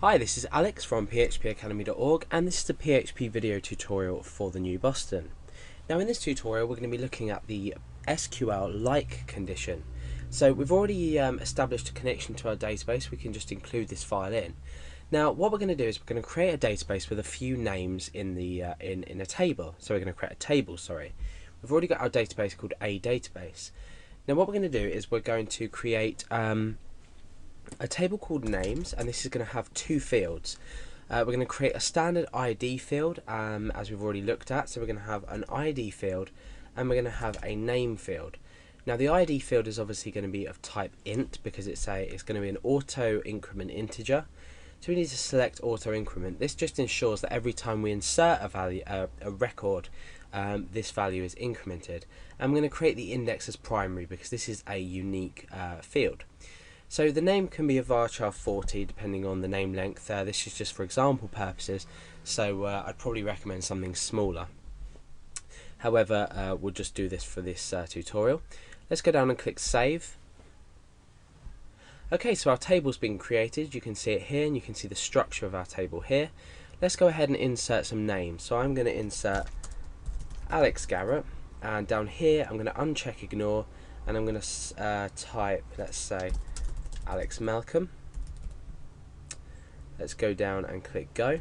Hi, this is Alex from phpacademy.org, and this is a PHP video tutorial for the New Boston. Now in this tutorial we're going to be looking at the SQL like condition. So we've already established a connection to our database. We can just include this file in. Now what we're going to do is we're going to create a database with a few names in the in a table. So we're going to create a table, sorry. We've already got our database called a database. Now what we're going to do is we're going to create a table called names, and this is going to have two fields. We're going to create a standard ID field, as we've already looked at. So we're going to have an ID field and we're going to have a name field. Now the ID field is obviously going to be of type int because it's going to be an auto increment integer. So we need to select auto increment. This just ensures that every time we insert a value, a record, this value is incremented. And we're going to create the index as primary because this is a unique field. So the name can be a varchar 40 depending on the name length. This is just for example purposes, so I'd probably recommend something smaller. However, we'll just do this for this tutorial. Let's go down and click save. Okay, so our table's been created. You can see it here and you can see the structure of our table here. Let's go ahead and insert some names. So I'm going to insert Alex Garrett, and down here I'm going to uncheck ignore, and I'm going to type, let's say, Alex Malcolm. Let's go down and click go.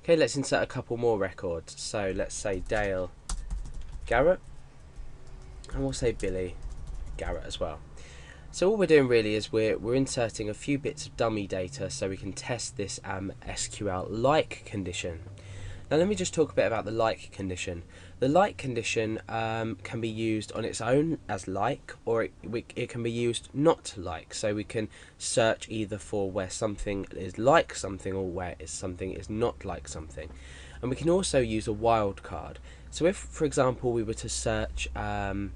Okay, let's insert a couple more records. So let's say Dale Garrett, and we'll say Billy Garrett as well. So all we're doing really is we're inserting a few bits of dummy data so we can test this SQL like condition. Now let me just talk a bit about the like condition. The like condition can be used on its own as like, or it can be used not to like. So we can search either for where something is like something or where something is not like something. And we can also use a wildcard. So if, for example, we were to search in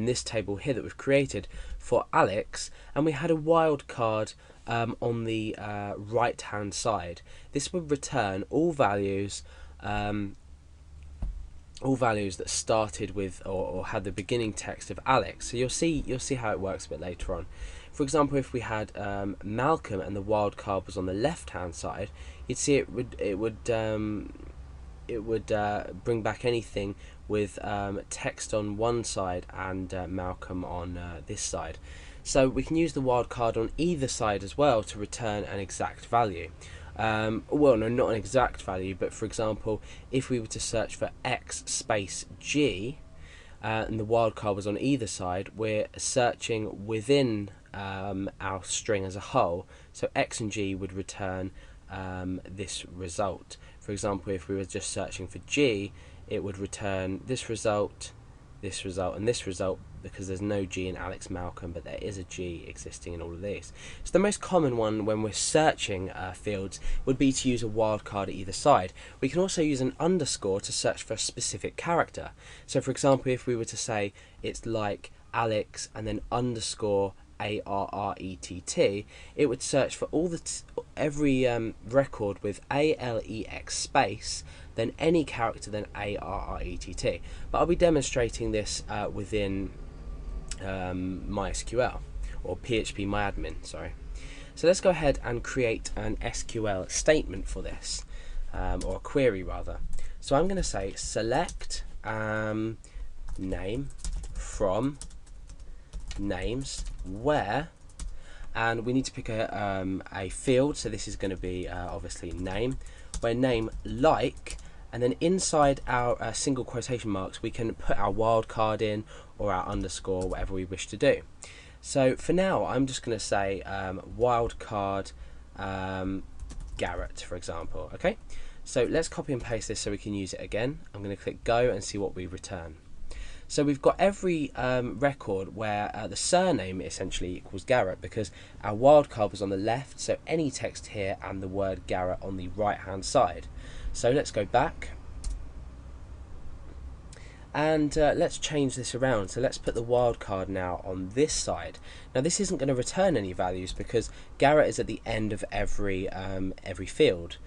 this table here that we've created for Alex, and we had a wildcard on the right hand side, this would return all values that started with or had the beginning text of Alex. So you'll see how it works a bit later on. For example, if we had Malcolm and the wildcard was on the left hand side, you'd see it would bring back anything with text on one side and Malcolm on this side. So we can use the wildcard on either side as well to return an exact value. Well, no, not an exact value, but for example, if we were to search for X space G and the wildcard was on either side, we're searching within our string as a whole. So X and G would return this result. For example, if we were just searching for G, it would return this result, and this result, because there's no G in Alex Malcolm, but there is a G existing in all of these. So the most common one when we're searching fields would be to use a wildcard at either side. We can also use an underscore to search for a specific character. So for example, if we were to say it's like Alex and then underscore ARRETT, it would search for all every record with ALEX space, then any character, then ARRETT. But I'll be demonstrating this within MySQL, or PHP MyAdmin, sorry. So let's go ahead and create an SQL statement for this, or a query rather. So I'm going to say select name from names where, and we need to pick a field, so this is going to be obviously name, where name like, and then inside our single quotation marks we can put our wildcard in or our underscore, whatever we wish to do. So for now I'm just going to say wildcard Garrett, for example. Okay, so let's copy and paste this so we can use it again. I'm going to click go and see what we return. So we've got every record where the surname essentially equals Garrett because our wildcard was on the left, so any text here and the word Garrett on the right hand side. So let's go back and let's change this around. So let's put the wildcard now on this side. Now this isn't going to return any values because Garrett is at the end of every field.